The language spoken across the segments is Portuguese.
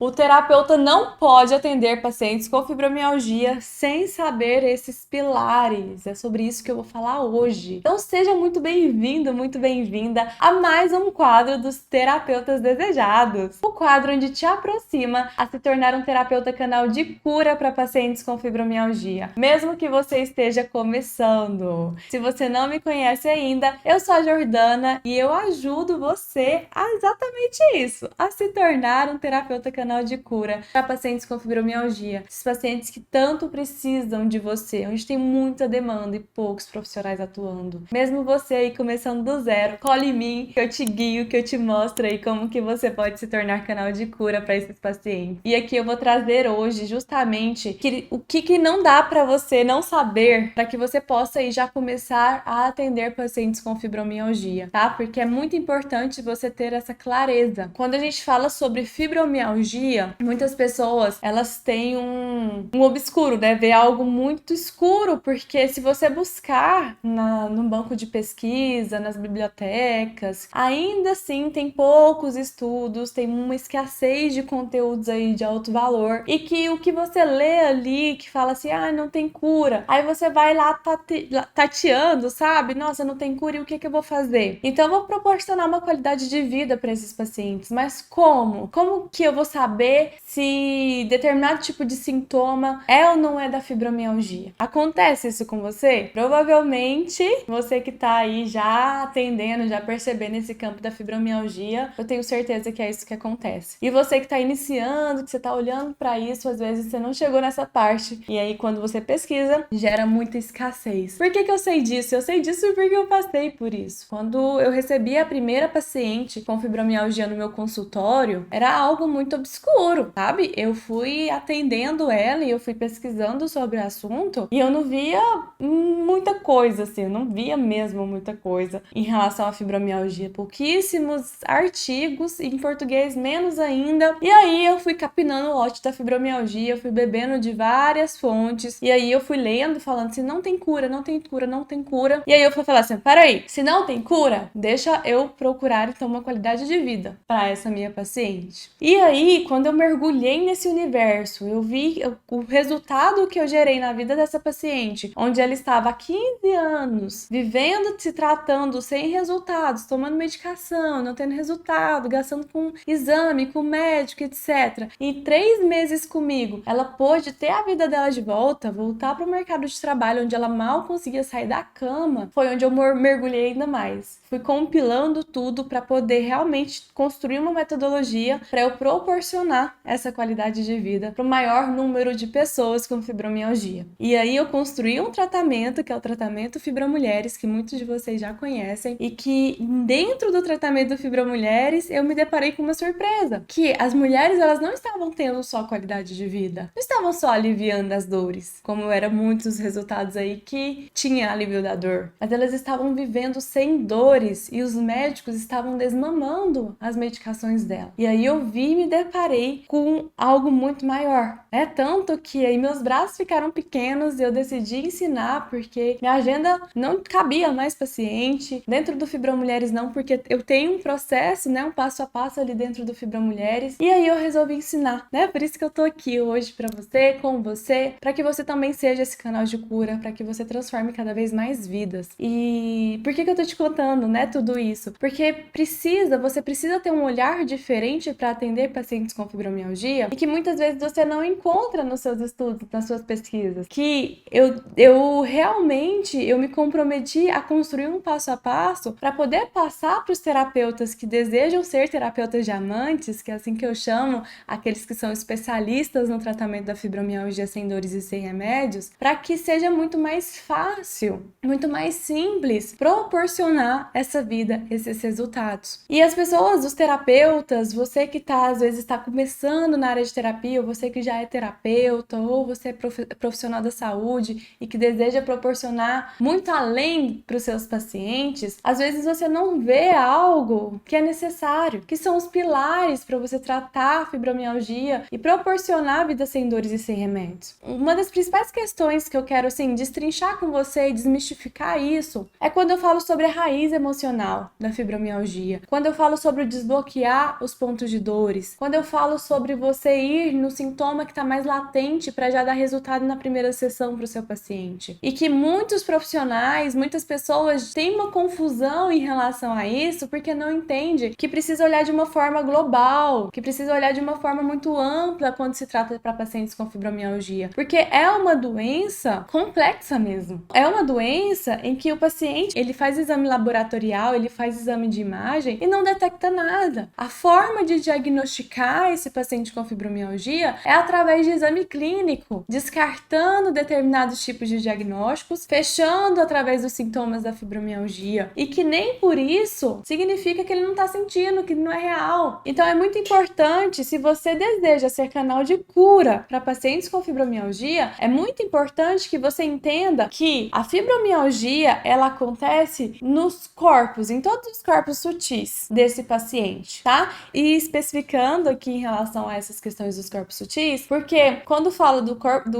O terapeuta não pode atender pacientes com fibromialgia sem saber esses pilares. É sobre isso que eu vou falar hoje. Então seja muito bem-vindo, muito bem-vinda a mais um quadro dos Terapeutas Desejados. O quadro onde te aproxima a se tornar um terapeuta canal de cura para pacientes com fibromialgia, mesmo que você esteja começando. Se você não me conhece ainda, eu sou a Jordana e eu ajudo você a exatamente isso, a se tornar um terapeuta canal de cura para pacientes com fibromialgia, esses pacientes que tanto precisam de você, onde tem muita demanda e poucos profissionais atuando. Mesmo você aí começando do zero, cole em mim, que eu te guio, que eu te mostro aí como que você pode se tornar canal de cura para esses pacientes. E aqui eu vou trazer hoje justamente o que não dá para você não saber, para que você possa aí já começar a atender pacientes com fibromialgia, tá? Porque é muito importante você ter essa clareza. Quando a gente fala sobre fibromialgia, muitas pessoas, elas têm um obscuro, né? Vê algo muito escuro, porque se você buscar no banco de pesquisa, nas bibliotecas, ainda assim tem poucos estudos, tem uma escassez de conteúdos aí de alto valor, e que o que você lê ali, que fala assim, não tem cura, aí você vai lá tateando, sabe? Nossa, não tem cura, e o que eu vou fazer? Então eu vou proporcionar uma qualidade de vida para esses pacientes, mas como? Como que eu vou saber se determinado tipo de sintoma é ou não é da fibromialgia? Acontece isso com você? Provavelmente você que tá aí já atendendo, já percebendo esse campo da fibromialgia, eu tenho certeza que é isso que acontece. E você que tá iniciando, que você tá olhando para isso, às vezes você não chegou nessa parte, e aí quando você pesquisa, gera muita escassez. Por que eu sei disso? Eu sei disso porque eu passei por isso. Quando eu recebi a primeira paciente com fibromialgia no meu consultório, era algo muito obscuro, sabe? Eu fui atendendo ela e eu fui pesquisando sobre o assunto e eu não via muita coisa, assim, eu não via mesmo muita coisa em relação à fibromialgia. Pouquíssimos artigos, em português menos ainda. E aí eu fui capinando o lote da fibromialgia, eu fui bebendo de várias fontes e aí eu fui lendo, falando assim, não tem cura, não tem cura, não tem cura. E aí eu fui falar assim, peraí, se não tem cura, deixa eu procurar então uma qualidade de vida para essa minha paciente. E aí, quando eu mergulhei nesse universo, eu vi o resultado que eu gerei na vida dessa paciente, onde ela estava há 15 anos, vivendo, se tratando sem resultados, tomando medicação, não tendo resultado, gastando com exame, com médico, etc. Em 3 meses comigo, ela pôde ter a vida dela de volta, voltar para o mercado de trabalho, onde ela mal conseguia sair da cama, foi onde eu mergulhei ainda mais. Fui compilando tudo para poder realmente construir uma metodologia para eu proporcionar essa qualidade de vida para o maior número de pessoas com fibromialgia. E aí eu construí um tratamento, que é o tratamento Fibromulheres, que muitos de vocês já conhecem, e que dentro do tratamento Fibromulheres eu me deparei com uma surpresa, que as mulheres, elas não estavam tendo só qualidade de vida, não estavam só aliviando as dores, como eram muitos resultados aí que tinha alívio da dor, mas elas estavam vivendo sem dores e os médicos estavam desmamando as medicações dela. E aí eu vi e me deparei com algo muito maior, né? Tanto que aí meus braços ficaram pequenos e eu decidi ensinar porque minha agenda não cabia mais paciente. Dentro do Fibromulheres não, porque eu tenho um processo, né? Um passo a passo ali dentro do Fibromulheres. E aí eu resolvi ensinar, né? Por isso que eu tô aqui hoje pra você, com você, para que você também seja esse canal de cura, para que você transforme cada vez mais vidas. E por que eu tô te contando, né? Tudo isso? Porque você precisa ter um olhar diferente para atender pacientes com fibromialgia e que muitas vezes você não encontra nos seus estudos, nas suas pesquisas. Que eu realmente me comprometi a construir um passo a passo para poder passar para os terapeutas que desejam ser terapeutas diamantes, que é assim que eu chamo, aqueles que são especialistas no tratamento da fibromialgia sem dores e sem remédios, para que seja muito mais fácil, muito mais simples proporcionar essa vida, esses resultados. E as pessoas, os terapeutas, você que às vezes está começando na área de terapia, ou você que já é terapeuta, ou você é profissional da saúde e que deseja proporcionar muito além para os seus pacientes, às vezes você não vê algo que é necessário, que são os pilares para você tratar a fibromialgia e proporcionar vida sem dores e sem remédios. Uma das principais questões que eu quero, assim, destrinchar com você e desmistificar isso é quando eu falo sobre a raiz emocional da fibromialgia, quando eu falo sobre desbloquear os pontos de dores, quando eu falo sobre você ir no sintoma que está mais latente para já dar resultado na primeira sessão para o seu paciente. E que muitos profissionais, muitas pessoas têm uma confusão em relação a isso porque não entende que precisa olhar de uma forma global, que precisa olhar de uma forma muito ampla quando se trata para pacientes com fibromialgia. Porque é uma doença complexa mesmo. É uma doença em que o paciente, ele faz exame laboratorial, ele faz exame de imagem e não detecta nada. A forma de diagnosticar esse paciente com fibromialgia é através de exame clínico, descartando determinados tipos de diagnósticos, fechando através dos sintomas da fibromialgia, e que nem por isso significa que ele não está sentindo, que não é real. Então é muito importante, se você deseja ser canal de cura para pacientes com fibromialgia, é muito importante que você entenda que a fibromialgia, ela acontece nos corpos, em todos os corpos sutis desse paciente, tá? E especificando aqui em relação a essas questões dos corpos sutis, porque quando fala do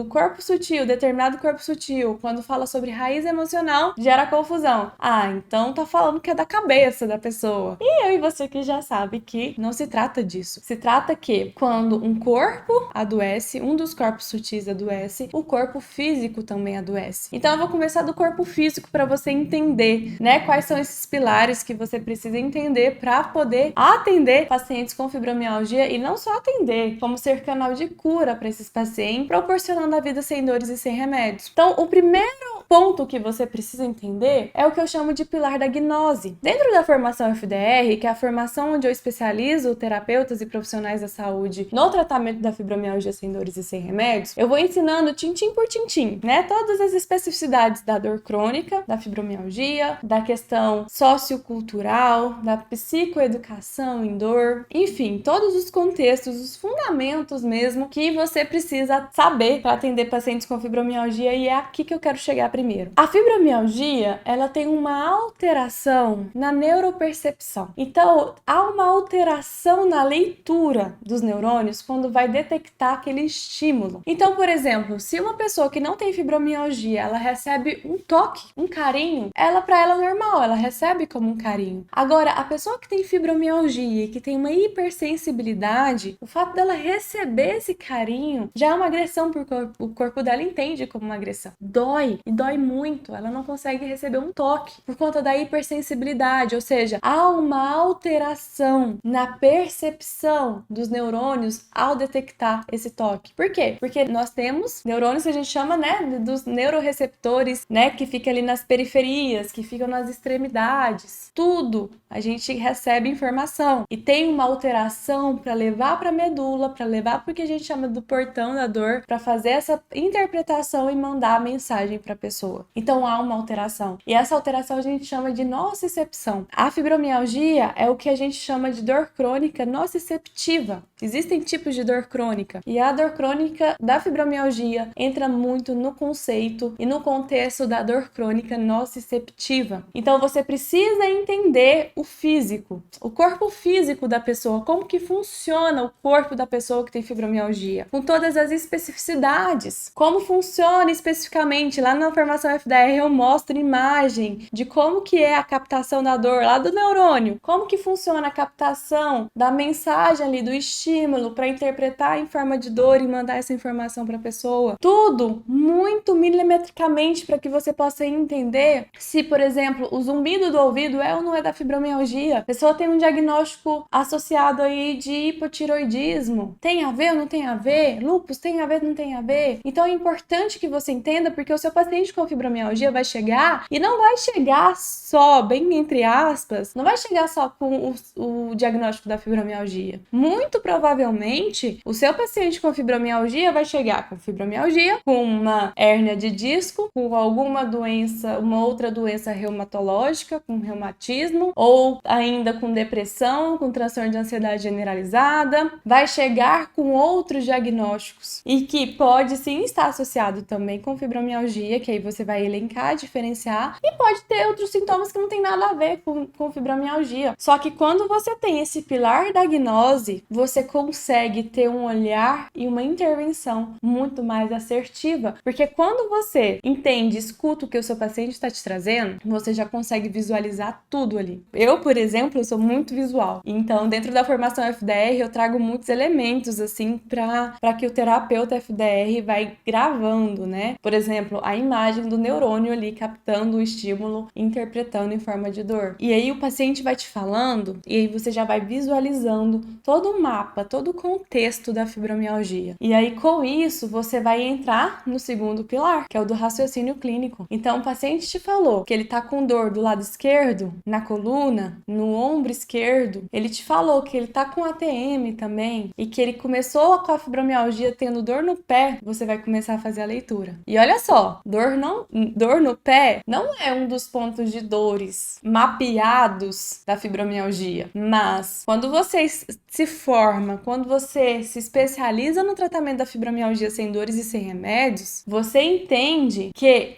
corpo sutil, determinado corpo sutil, quando fala sobre raiz emocional, gera confusão. Ah, então tá falando que é da cabeça da pessoa. E eu e você que já sabe que não se trata disso. Se trata que quando um corpo adoece, um dos corpos sutis adoece, o corpo físico também adoece. Então eu vou começar do corpo físico para você entender, né, quais são esses pilares que você precisa entender para poder atender pacientes com fibromialgia, e não só atender, como ser canal de cura para esses pacientes, proporcionando a vida sem dores e sem remédios. Então, o primeiro ponto que você precisa entender é o que eu chamo de pilar da gnose. Dentro da formação FDR, que é a formação onde eu especializo terapeutas e profissionais da saúde no tratamento da fibromialgia sem dores e sem remédios, eu vou ensinando tintim por tintim, né? Todas as especificidades da dor crônica, da fibromialgia, da questão sociocultural, da psicoeducação em dor, enfim, todos os contextos, os fundamentos mesmo que você precisa saber para atender pacientes com fibromialgia, e é aqui que eu quero chegar primeiro. A fibromialgia, ela tem uma alteração na neuropercepção. Então, há uma alteração na leitura dos neurônios quando vai detectar aquele estímulo. Então, por exemplo, se uma pessoa que não tem fibromialgia, ela recebe um toque, um carinho, para ela é normal, ela recebe como um carinho. Agora, a pessoa que tem fibromialgia, que tem uma hipersensibilidade, o fato dela receber esse carinho já é uma agressão, porque o corpo dela entende como uma agressão. Dói, e dói muito, ela não consegue receber um toque por conta da hipersensibilidade, ou seja, há uma alteração na percepção dos neurônios ao detectar esse toque. Por quê? Porque nós temos neurônios que a gente chama, né, dos neuroreceptores, né, que ficam ali nas periferias, que ficam nas extremidades. Tudo a gente recebe informação e tem uma alteração para levar para a medula, para levar para o que a gente chama do portão da dor, para fazer essa interpretação e mandar a mensagem para a pessoa. Então há uma alteração. E essa alteração a gente chama de nocicepção. A fibromialgia é o que a gente chama de dor crônica nociceptiva. Existem tipos de dor crônica, e a dor crônica da fibromialgia entra muito no conceito e no contexto da dor crônica nociceptiva. Então você precisa entender o físico, o corpo físico da pessoa, como que funciona o corpo da pessoa que tem fibromialgia, com todas as especificidades, como funciona especificamente. Lá na formação FDR eu mostro imagem de como que é a captação da dor lá do neurônio, como que funciona a captação da mensagem ali, do estímulo, para interpretar em forma de dor e mandar essa informação para a pessoa. Tudo muito milimetricamente para que você possa entender se, por exemplo, o zumbido do ouvido é ou não é da fibromialgia. A pessoa tem um diagnóstico associado aí de hipotiroidismo. Tem a ver ou não tem a ver? Lúpus tem a ver ou não tem a ver? Então é importante que você entenda, porque o seu paciente com fibromialgia vai chegar, e não vai chegar só, bem entre aspas, não vai chegar só com o diagnóstico da fibromialgia. Muito provavelmente, o seu paciente com fibromialgia vai chegar com fibromialgia, com uma hérnia de disco, com alguma doença, uma outra doença reumatológica, com reumatismo, ou ainda com depressão, com transtorno de ansiedade generalizada. Vai chegar com outros diagnósticos, e que pode sim estar associado também com fibromialgia, que é aí você vai elencar, diferenciar, e pode ter outros sintomas que não tem nada a ver com fibromialgia. Só que quando você tem esse pilar da gnose, você consegue ter um olhar e uma intervenção muito mais assertiva, porque quando você entende, escuta o que o seu paciente está te trazendo, você já consegue visualizar tudo ali. Eu, por exemplo, sou muito visual, então dentro da formação FDR eu trago muitos elementos assim para que o terapeuta FDR vai gravando, né? Por exemplo, a imagem do neurônio ali captando o estímulo, interpretando em forma de dor. E aí o paciente vai te falando e aí você já vai visualizando todo o mapa, todo o contexto da fibromialgia. E aí com isso você vai entrar no segundo pilar, que é o do raciocínio clínico. Então o paciente te falou que ele tá com dor do lado esquerdo, na coluna, no ombro esquerdo. Ele te falou que ele tá com ATM também e que ele começou com a fibromialgia tendo dor no pé. Você vai começar a fazer a leitura. E olha só, dor no pé não é um dos pontos de dores mapeados da fibromialgia, mas quando você se forma, quando você se especializa no tratamento da fibromialgia sem dores e sem remédios, você entende que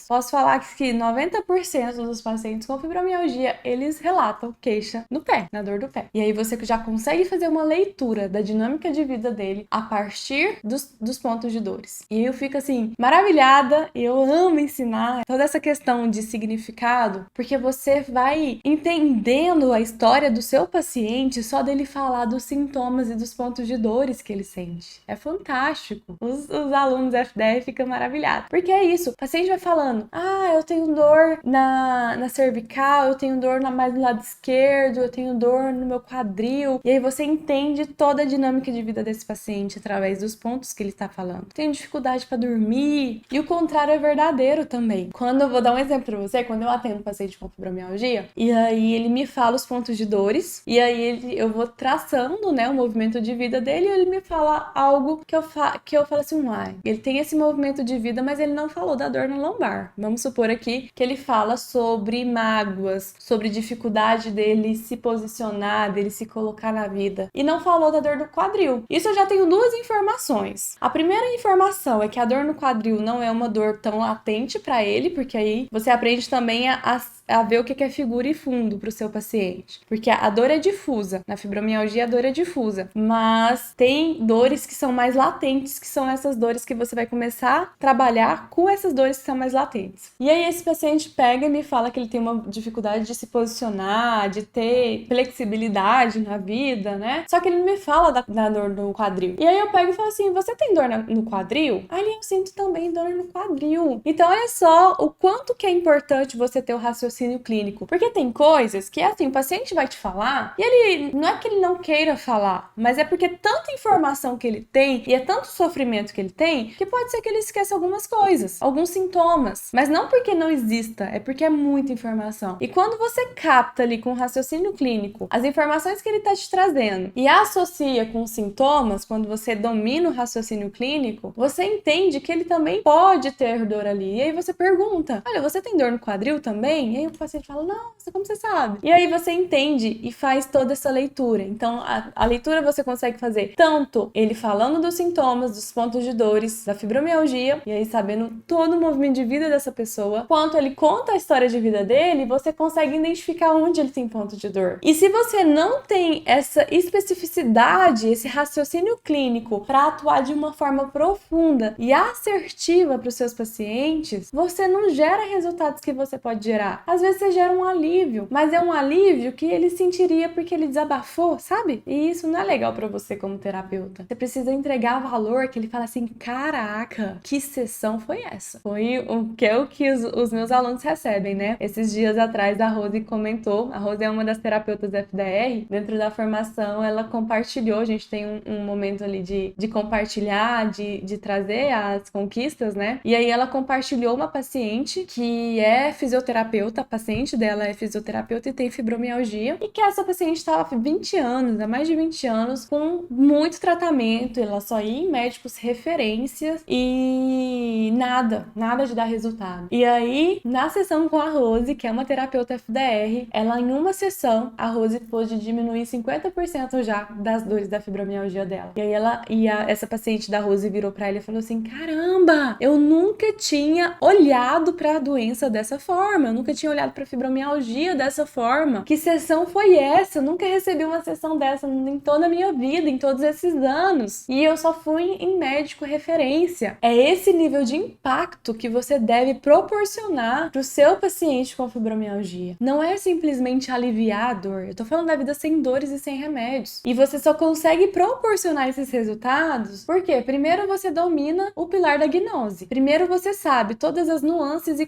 posso falar que 90% dos pacientes com fibromialgia, eles relatam queixa no pé, na dor do pé. E aí você já consegue fazer uma leitura da dinâmica de vida dele a partir dos pontos de dores. E eu fico assim, maravilhada, eu amo ensinar toda essa questão de significado, porque você vai entendendo a história do seu paciente só dele falar dos sintomas e dos pontos de dores que ele sente. É fantástico. Os alunos FDR ficam maravilhados. Porque é isso, o paciente vai falando, eu tenho dor na cervical, eu tenho dor mais no lado esquerdo, eu tenho dor no meu quadril. E aí você entende toda a dinâmica de vida desse paciente através dos pontos que ele está falando. Tenho dificuldade para dormir. E o contrário é verdadeiro também. Quando eu vou dar um exemplo para você, quando eu atendo um paciente com fibromialgia, e aí ele me fala os pontos de dores, e aí eu vou traçando, né, o movimento de vida dele, e ele me fala algo que eu falo assim, ele tem esse movimento de vida, mas ele não falou da dor no lombar. Vamos supor aqui que ele fala sobre mágoas, sobre dificuldade dele se posicionar, dele se colocar na vida, e não falou da dor do quadril. Isso eu já tenho duas informações. A primeira informação é que a dor no quadril não é uma dor tão latente para ele, porque aí você aprende também a ver o que é figura e fundo para o seu paciente. Porque a dor é difusa. Na fibromialgia, a dor é difusa. Mas tem dores que são mais latentes, que são essas dores que você vai começar a trabalhar com essas dores que são mais latentes. E aí esse paciente pega e me fala que ele tem uma dificuldade de se posicionar, de ter flexibilidade na vida, né? Só que ele não me fala da dor no quadril. E aí eu pego e falo assim, você tem dor no quadril? Aí eu sinto também dor no quadril. Então olha só o quanto que é importante você ter o raciocínio clínico. Porque tem coisas que, assim, o paciente vai te falar e ele, não é que ele não queira falar, mas é porque tanta informação que ele tem e é tanto sofrimento que ele tem, que pode ser que ele esqueça algumas coisas, alguns sintomas. Mas não porque não exista, é porque é muita informação. E quando você capta ali com o raciocínio clínico as informações que ele tá te trazendo e associa com os sintomas, quando você domina o raciocínio clínico, você entende que ele também pode ter dor ali. E aí você pergunta, olha, você tem dor no quadril também? E aí o paciente fala, nossa, como você sabe? E aí você entende e faz toda essa leitura. Então, a leitura você consegue fazer tanto ele falando dos sintomas, dos pontos de dores, da fibromialgia, e aí sabendo todo o movimento de vida dessa pessoa, quanto ele conta a história de vida dele, você consegue identificar onde ele tem ponto de dor. E se você não tem essa especificidade, esse raciocínio clínico para atuar de uma forma profunda e assertiva para os seus pacientes, você não gera resultados que você pode gerar. Às vezes você gera um alívio, mas é um alívio que ele sentiria porque ele desabafou, sabe? E isso não é legal para você como terapeuta. Você precisa entregar valor que ele fala assim, caraca, que sessão foi essa? Foi o que os meus alunos recebem, né? Esses dias atrás a Rose comentou, a Rose é uma das terapeutas da FDR, dentro da formação ela compartilhou, a gente tem um momento ali de compartilhar, de trazer as conquistas, né? E aí ela compartilhou uma paciente que é fisioterapeuta paciente dela é fisioterapeuta e tem fibromialgia, e que essa paciente estava há 20 anos, há mais de 20 anos, com muito tratamento, ela só ia em médicos referências e nada de dar resultado. E aí, na sessão com a Rose, que é uma terapeuta FDR, ela em uma sessão, a Rose pôde diminuir 50% já das dores da fibromialgia dela. E aí essa paciente da Rose virou pra ela e falou assim: caramba, eu nunca tinha olhado pra doença dessa forma, eu nunca tinha olhado pra fibromialgia dessa forma. Que sessão foi essa? Eu nunca recebi uma sessão dessa em toda a minha vida, em todos esses anos. E eu só fui em médico referência. É esse nível de impacto que você deve proporcionar pro seu paciente com fibromialgia. Não é simplesmente aliviar a dor. Eu tô falando da vida sem dores e sem remédios. E você só consegue proporcionar esses resultados porque primeiro você domina o pilar da gnose. Primeiro você sabe todas as nuances e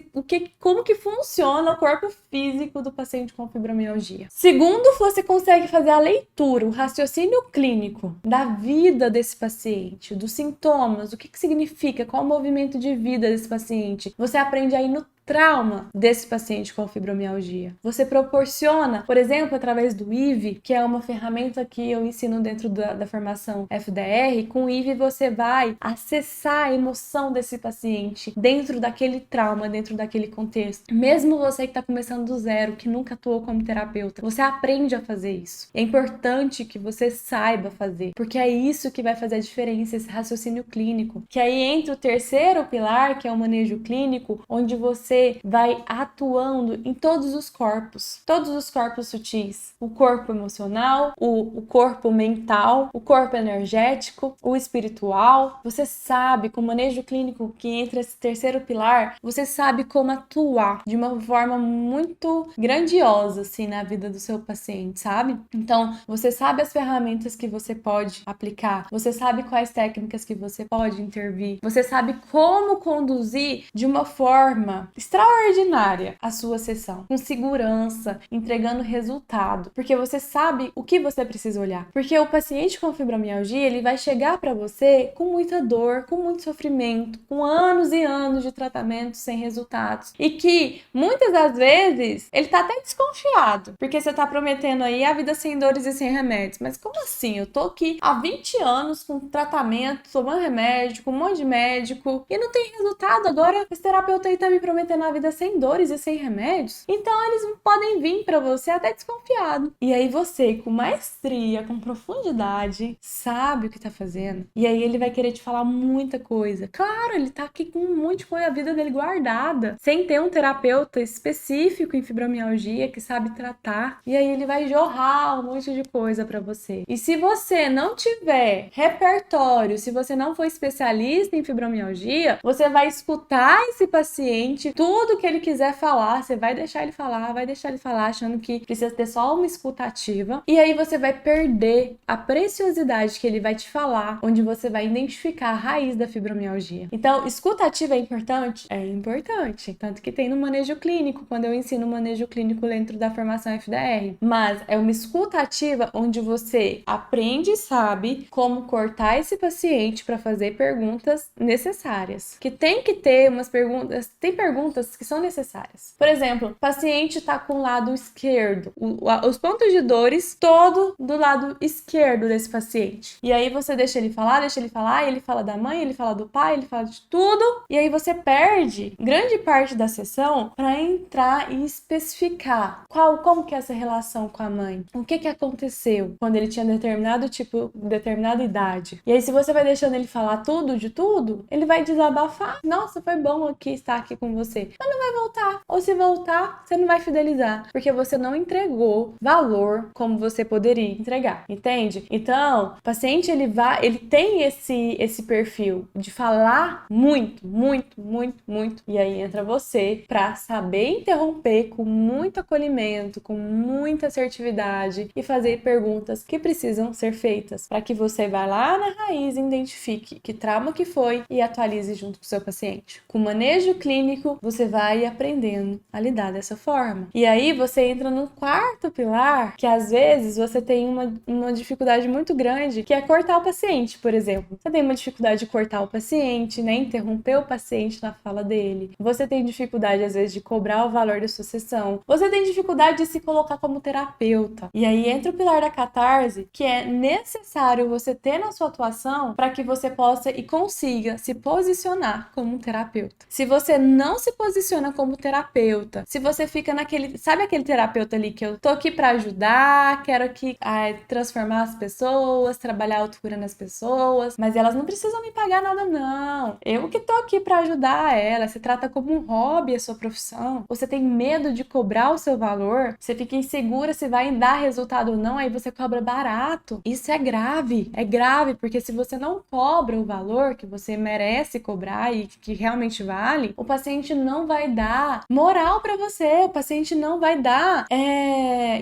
como que funciona o corpo físico do paciente com fibromialgia. Segundo, você consegue fazer a leitura, o raciocínio clínico da vida desse paciente, dos sintomas, o que significa, qual o movimento de vida desse paciente. Você aprende aí no trauma desse paciente com fibromialgia. Você proporciona, por exemplo, através do IVE, que é uma ferramenta que eu ensino dentro da formação FDR, com o IVE você vai acessar a emoção desse paciente dentro daquele trauma, dentro daquele contexto. Mesmo você que está começando do zero, que nunca atuou como terapeuta, você aprende a fazer isso. É importante que você saiba fazer, porque é isso que vai fazer a diferença, esse raciocínio clínico. Que aí entra o terceiro pilar, que é o manejo clínico, onde você vai atuando em todos os corpos sutis, o corpo emocional, o corpo mental, o corpo energético, o espiritual. Você sabe, com o manejo clínico que entra esse terceiro pilar, você sabe como atuar de uma forma muito grandiosa, assim, na vida do seu paciente, sabe? Então, você sabe as ferramentas que você pode aplicar, você sabe quais técnicas que você pode intervir, você sabe como conduzir de uma forma extraordinária a sua sessão, com segurança, entregando resultado, porque você sabe o que você precisa olhar. Porque o paciente com fibromialgia, ele vai chegar para você com muita dor, com muito sofrimento, com anos e anos de tratamento sem resultados. E que, muitas das vezes, ele tá até desconfiado, porque você tá prometendo aí a vida sem dores e sem remédios. Mas como assim? Eu tô aqui há 20 anos com tratamento, tomando remédio, com um monte de médico, e não tem resultado. Agora, esse terapeuta aí tá me prometendo a vida sem dores e sem remédios, então eles podem vir para você até desconfiado. E aí você, com maestria, com profundidade, sabe o que tá fazendo. E aí ele vai querer te falar muita coisa. Claro, ele tá aqui com um monte de coisa, a vida dele guardada, sem ter um terapeuta específico em fibromialgia que sabe tratar. E aí ele vai jorrar um monte de coisa para você. E se você não tiver repertório, se você não for especialista em fibromialgia, você vai escutar esse paciente, tudo que ele quiser falar, você vai deixar ele falar, achando que precisa ter só uma escuta ativa. E aí você vai perder a preciosidade que ele vai te falar, onde você vai identificar a raiz da fibromialgia. Então, escuta ativa é importante? É importante. Tanto que tem no manejo clínico, quando eu ensino o manejo clínico dentro da formação FDR. Mas é uma escuta ativa onde você aprende e sabe como cortar esse paciente para fazer perguntas necessárias. Que tem que ter umas perguntas, tem perguntas que são necessárias. Por exemplo, o paciente está com o lado esquerdo, os pontos de dores todo do lado esquerdo desse paciente. E aí você deixa ele falar, e ele fala da mãe, ele fala do pai, ele fala de tudo, e aí você perde grande parte da sessão para entrar e especificar como que é essa relação com a mãe, o que aconteceu quando ele tinha determinada idade. E aí se você vai deixando ele falar tudo de tudo, ele vai desabafar. Nossa, foi bom estar aqui com você. Mas não vai voltar. Ou se voltar, você não vai fidelizar. Porque você não entregou valor como você poderia entregar. Entende? Então, o paciente, ele tem esse perfil de falar muito. E aí entra você pra saber interromper com muito acolhimento, com muita assertividade e fazer perguntas que precisam ser feitas para que você vá lá na raiz e identifique que trauma que foi e atualize junto com o seu paciente. Com manejo clínico, você vai aprendendo a lidar dessa forma. E aí você entra no quarto pilar, que às vezes você tem uma dificuldade muito grande, que é cortar o paciente, por exemplo. Você tem uma dificuldade de cortar o paciente, né? Interromper o paciente na fala dele. Você tem dificuldade, às vezes, de cobrar o valor da sua sessão. Você tem dificuldade de se colocar como terapeuta. E aí entra o pilar da catarse, que é necessário você ter na sua atuação para que você possa e consiga se posicionar como um terapeuta. Se você não se posiciona como terapeuta, se você fica naquele, sabe aquele terapeuta ali que eu tô aqui para ajudar, quero aqui transformar as pessoas, trabalhar a autocura nas pessoas, mas elas não precisam me pagar nada não. Eu que tô aqui para ajudar elas. Você trata como um hobby a sua profissão. Você tem medo de cobrar o seu valor, você fica insegura se vai dar resultado ou não, aí você cobra barato. Isso é grave, porque se você não cobra o valor que você merece cobrar e que realmente vale, o paciente não vai dar moral para você, o paciente não vai dar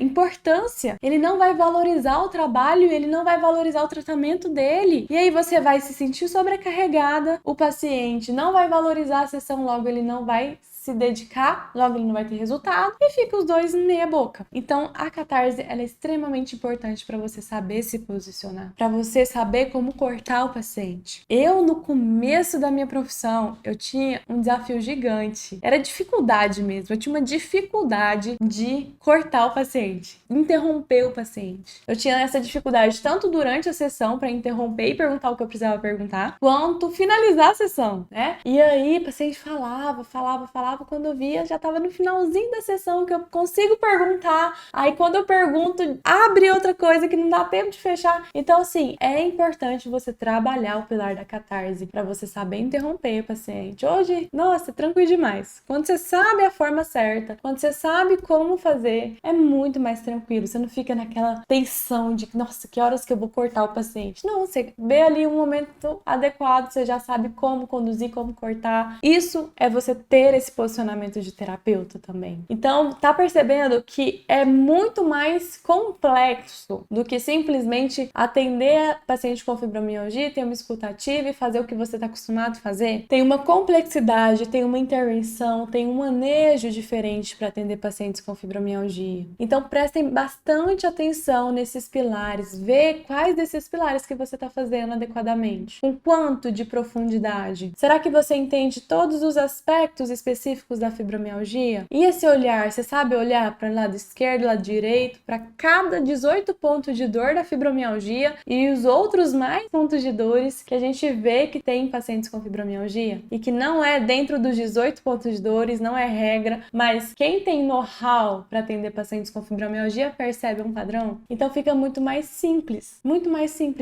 importância, ele não vai valorizar o trabalho, ele não vai valorizar o tratamento dele. E aí você vai se sentir sobrecarregada, o paciente não vai valorizar a sessão, logo ele não vai se dedicar, logo ele não vai ter resultado e fica os dois meia boca. Então a catarse ela é extremamente importante para você saber se posicionar, para você saber como cortar o paciente. Eu no começo da minha profissão, eu tinha um desafio gigante, era dificuldade mesmo, eu tinha uma dificuldade de cortar o paciente, interromper o paciente. Eu tinha essa dificuldade tanto durante a sessão para interromper e perguntar o que eu precisava perguntar, quanto finalizar a sessão, né? E aí o paciente falava, quando eu via, já tava no finalzinho da sessão que eu consigo perguntar. Aí quando eu pergunto, abre outra coisa que não dá tempo de fechar. Então, assim, é importante você trabalhar o pilar da catarse para você saber interromper o paciente. Hoje, nossa, tranquilo demais. Quando você sabe a forma certa, quando você sabe como fazer, é muito mais tranquilo. Você não fica naquela tensão de, nossa, que horas que eu vou cortar o paciente? Não, você vê ali um momento adequado, você já sabe como conduzir, como cortar. Isso é você ter esse posicionamento de terapeuta também. Então, tá percebendo que é muito mais complexo do que simplesmente atender paciente com fibromialgia, ter uma escuta ativa e fazer o que você está acostumado a fazer? Tem uma complexidade, tem uma intervenção, tem um manejo diferente para atender pacientes com fibromialgia. Então, prestem bastante atenção nesses pilares, vê quais desses pilares que você está fazendo adequadamente. Com quanto de profundidade? Será que você entende todos os aspectos específicos da fibromialgia? E esse olhar, você sabe olhar para o lado esquerdo, lado direito, para cada 18 pontos de dor da fibromialgia e os outros mais pontos de dores que a gente vê que tem em pacientes com fibromialgia? E que não é dentro dos 18 pontos de dores, não é regra, mas quem tem know-how para atender pacientes com fibromialgia percebe um padrão. Então fica muito mais simples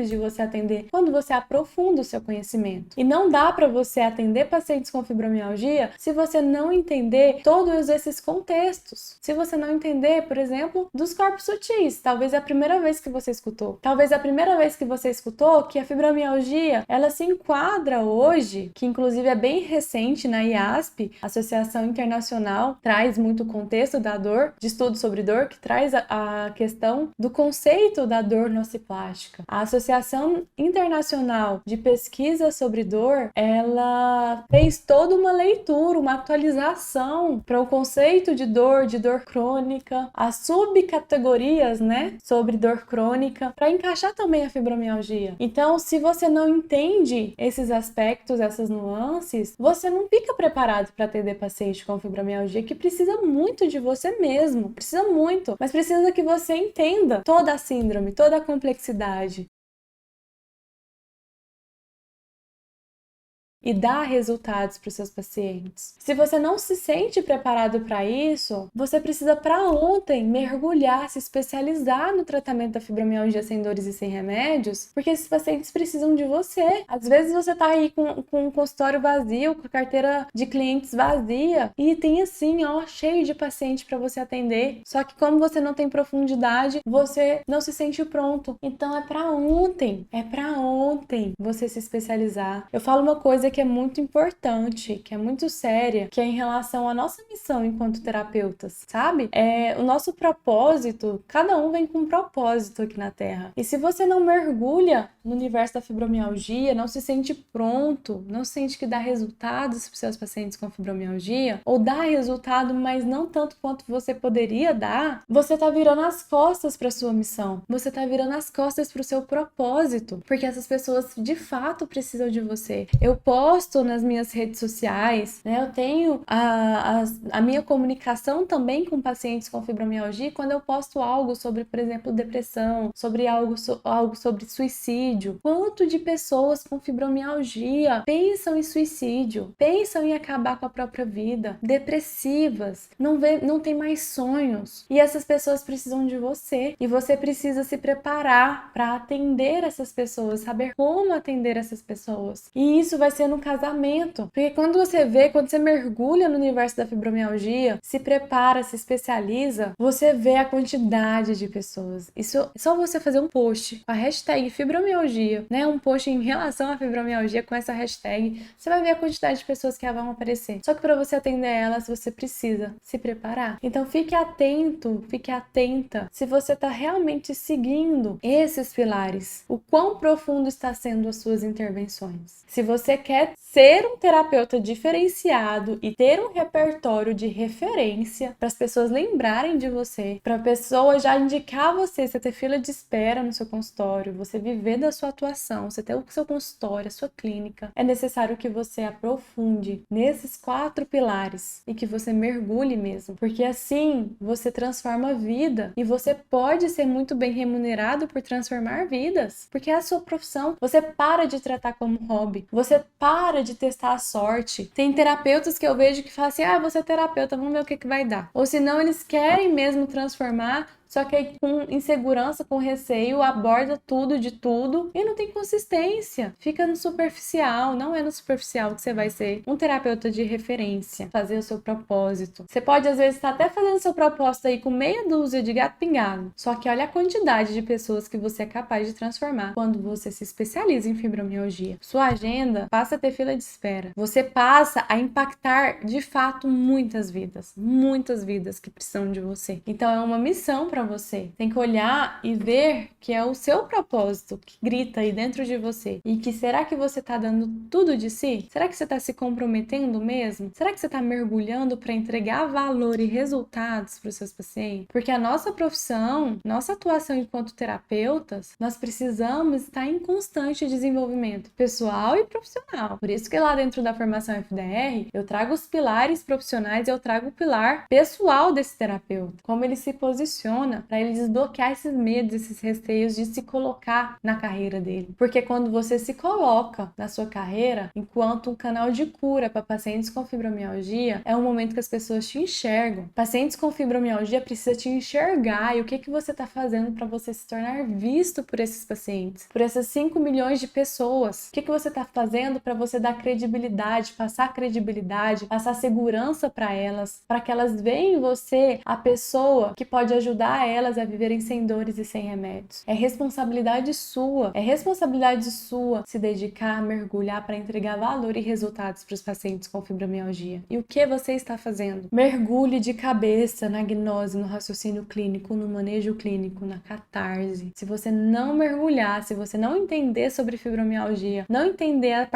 de você atender quando você aprofunda o seu conhecimento. E não dá para você atender pacientes com fibromialgia se você não entender todos esses contextos. Se você não entender, por exemplo, dos corpos sutis, talvez é a primeira vez que você escutou. Talvez é a primeira vez que você escutou que a fibromialgia, ela se enquadra hoje, que inclusive é bem recente na IASP, Associação Internacional, traz muito o contexto da dor, de estudo sobre dor, que traz a questão do conceito da dor nociplástica. A Associação Internacional de Pesquisa sobre Dor, ela fez toda uma leitura, uma atualização para o conceito de dor crônica, as subcategorias, né, sobre dor crônica, para encaixar também a fibromialgia. Então, se você não entende esses aspectos, essas nuances, você não fica preparado para atender paciente com fibromialgia, que precisa muito de você mesmo, precisa muito, mas precisa que você entenda toda a síndrome, toda a complexidade. E dar resultados para os seus pacientes. Se você não se sente preparado para isso, você precisa para ontem mergulhar, se especializar no tratamento da fibromialgia sem dores e sem remédios, porque esses pacientes precisam de você. Às vezes você tá aí com um consultório vazio, com a carteira de clientes vazia e tem assim, ó, cheio de paciente para você atender. Só que como você não tem profundidade, você não se sente pronto. Então é para ontem você se especializar. Eu falo uma coisa que é muito importante, que é muito séria, que é em relação à nossa missão enquanto terapeutas, sabe? O nosso propósito, cada um vem com um propósito aqui na Terra. E se você não mergulha no universo da fibromialgia, não se sente pronto, não sente que dá resultados para os seus pacientes com fibromialgia, ou dá resultado, mas não tanto quanto você poderia dar, você tá virando as costas para sua missão. Você tá virando as costas para o seu propósito, porque essas pessoas de fato precisam de você. Eu posto nas minhas redes sociais, né? Eu tenho a minha comunicação também com pacientes com fibromialgia quando eu posto algo sobre, por exemplo, depressão, sobre algo sobre suicídio. Quanto de pessoas com fibromialgia pensam em suicídio, pensam em acabar com a própria vida, depressivas, não tem mais sonhos. E essas pessoas precisam de você. E você precisa se preparar para atender essas pessoas, saber como atender essas pessoas. E isso vai ser no casamento. Porque quando você mergulha no universo da fibromialgia, se prepara, se especializa, você vê a quantidade de pessoas. Isso é só você fazer um post com a hashtag fibromialgia, né? Um post em relação à fibromialgia com essa hashtag, você vai ver a quantidade de pessoas que vão aparecer. Só que para você atender elas, você precisa se preparar. Então fique atento, fique atenta se você está realmente seguindo esses pilares. O quão profundo está sendo as suas intervenções. Se você quer ser um terapeuta diferenciado e ter um repertório de referência para as pessoas lembrarem de você, para a pessoa já indicar você ter fila de espera no seu consultório, você viver da sua atuação, você ter o seu consultório, a sua clínica, é necessário que você aprofunde nesses 4 pilares e que você mergulhe mesmo, porque assim você transforma a vida e você pode ser muito bem remunerado por transformar vidas, porque é a sua profissão. Você para de tratar como hobby, você para de testar a sorte. Tem terapeutas que eu vejo que falam assim, você é terapeuta, vamos ver o que vai dar. Ou senão eles querem mesmo transformar, só que aí com insegurança, com receio, aborda tudo de tudo e não tem consistência. Fica no superficial, não é no superficial que você vai ser um terapeuta de referência, fazer o seu propósito. Você pode às vezes estar até fazendo seu propósito aí com meia dúzia de gato pingado, só que olha a quantidade de pessoas que você é capaz de transformar quando você se especializa em fibromialgia. Sua agenda passa a ter fila de espera. Você passa a impactar de fato muitas vidas que precisam de você. Então é uma missão para você. Tem que olhar e ver que é o seu propósito que grita aí dentro de você. E que será que você tá dando tudo de si? Será que você tá se comprometendo mesmo? Será que você tá mergulhando para entregar valor e resultados para os seus pacientes? Porque a nossa profissão, nossa atuação enquanto terapeutas, nós precisamos estar em constante desenvolvimento pessoal e profissional. Por isso que lá dentro da formação FDR, eu trago os pilares profissionais e eu trago o pilar pessoal desse terapeuta. Como ele se posiciona para ele desbloquear esses medos, esses receios de se colocar na carreira dele. Porque quando você se coloca na sua carreira enquanto um canal de cura para pacientes com fibromialgia, é um momento que as pessoas te enxergam. Pacientes com fibromialgia precisam te enxergar e o que você está fazendo para você se tornar visto por esses pacientes, por essas 5 milhões de pessoas. O que você está fazendo para você dar credibilidade, passar segurança para elas, para que elas vejam em você a pessoa que pode ajudar elas a viverem sem dores e sem remédios. É responsabilidade sua se dedicar, mergulhar para entregar valor e resultados para os pacientes com fibromialgia. E o que você está fazendo? Mergulhe de cabeça na gnose, no raciocínio clínico, no manejo clínico, na catarse. Se você não mergulhar, se você não entender sobre fibromialgia, não entender as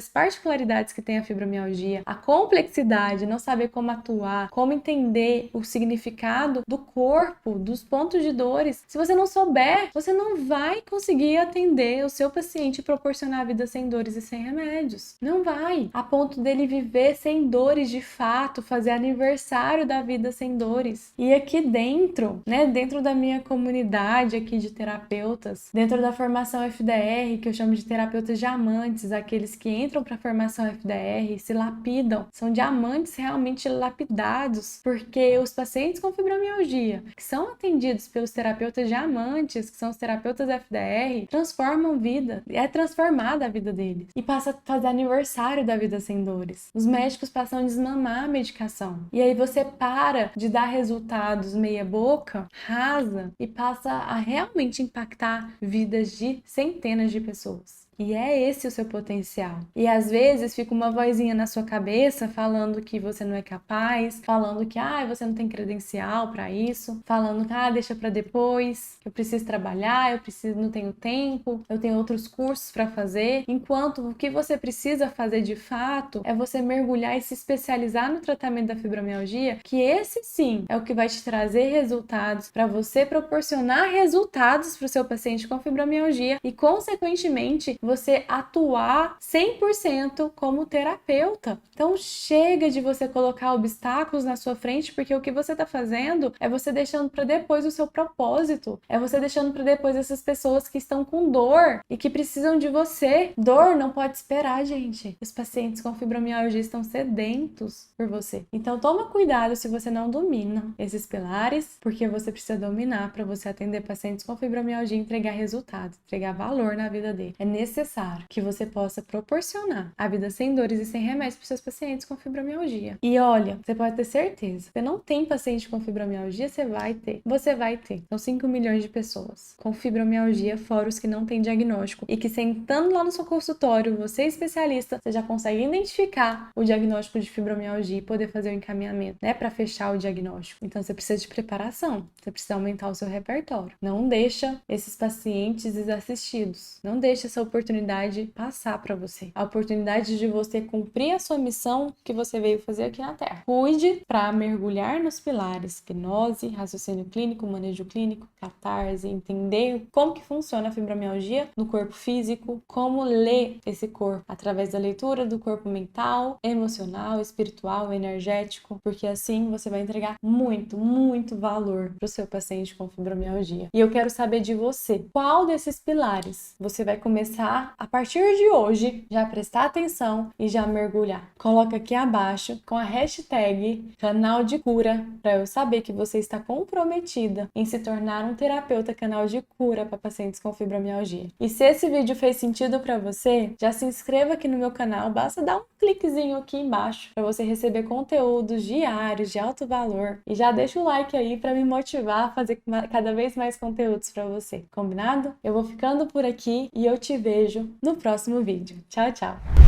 particularidades que tem a fibromialgia, a complexidade, não saber como atuar, como entender o significado do corpo, dos pontos de dores. Se você não souber, você não vai conseguir atender o seu paciente e proporcionar a vida sem dores e sem remédios. Não vai. A ponto dele viver sem dores de fato, fazer aniversário da vida sem dores. E aqui dentro, né, dentro da minha comunidade aqui de terapeutas, dentro da formação FDR, que eu chamo de terapeutas diamantes, aqueles que entram para a formação FDR e se lapidam, são diamantes realmente lapidados, porque os pacientes com fibromialgia, que são atendidos pelos terapeutas diamantes, que são os terapeutas FDR, transformam vida, é transformada a vida deles, e passa a fazer aniversário da vida sem dores. Os médicos passam a desmamar a medicação, e aí você para de dar resultados meia boca, rasa, e passa a realmente impactar vidas de centenas de pessoas. E é esse o seu potencial. E às vezes fica uma vozinha na sua cabeça falando que você não é capaz, falando que você não tem credencial para isso, falando que deixa para depois, eu preciso trabalhar, não tenho tempo, eu tenho outros cursos para fazer. Enquanto o que você precisa fazer de fato é você mergulhar e se especializar no tratamento da fibromialgia, que esse sim é o que vai te trazer resultados, para você proporcionar resultados para o seu paciente com fibromialgia e, consequentemente, você atuar 100% como terapeuta. Então, chega de você colocar obstáculos na sua frente, porque o que você está fazendo é você deixando para depois o seu propósito, é você deixando para depois essas pessoas que estão com dor e que precisam de você. Dor não pode esperar, gente. Os pacientes com fibromialgia estão sedentos por você. Então, toma cuidado se você não domina esses pilares, porque você precisa dominar para você atender pacientes com fibromialgia e entregar resultados, entregar valor na vida dele. É necessário que você possa proporcionar a vida sem dores e sem remédios para os seus pacientes com fibromialgia. E olha, você pode ter certeza, você não tem paciente com fibromialgia, você vai ter. Você vai ter. São 5 milhões de pessoas com fibromialgia, fora os que não têm diagnóstico e que, sentando lá no seu consultório, você é especialista, você já consegue identificar o diagnóstico de fibromialgia e poder fazer o encaminhamento, né, para fechar o diagnóstico. Então você precisa de preparação, você precisa aumentar o seu repertório. Não deixa esses pacientes desassistidos. Não deixa essa oportunidade passar para você. A oportunidade de você cumprir a sua missão que você veio fazer aqui na Terra. Cuide para mergulhar nos pilares gnose, raciocínio clínico, manejo clínico, catarse, entender como que funciona a fibromialgia no corpo físico, como ler esse corpo através da leitura do corpo mental, emocional, espiritual, energético, porque assim você vai entregar muito, muito valor para o seu paciente com fibromialgia. E eu quero saber de você, qual desses pilares você vai começar a partir de hoje já prestar atenção e já mergulhar. Coloca aqui abaixo com a hashtag canal de cura para eu saber que você está comprometida em se tornar um terapeuta canal de cura para pacientes com fibromialgia. E se esse vídeo fez sentido para você, já se inscreva aqui no meu canal, basta dar um cliquezinho aqui embaixo para você receber conteúdos diários de alto valor e já deixa o like aí para me motivar a fazer cada vez mais conteúdos para você. Combinado? Eu vou ficando por aqui e eu te vejo no próximo vídeo. Tchau, tchau!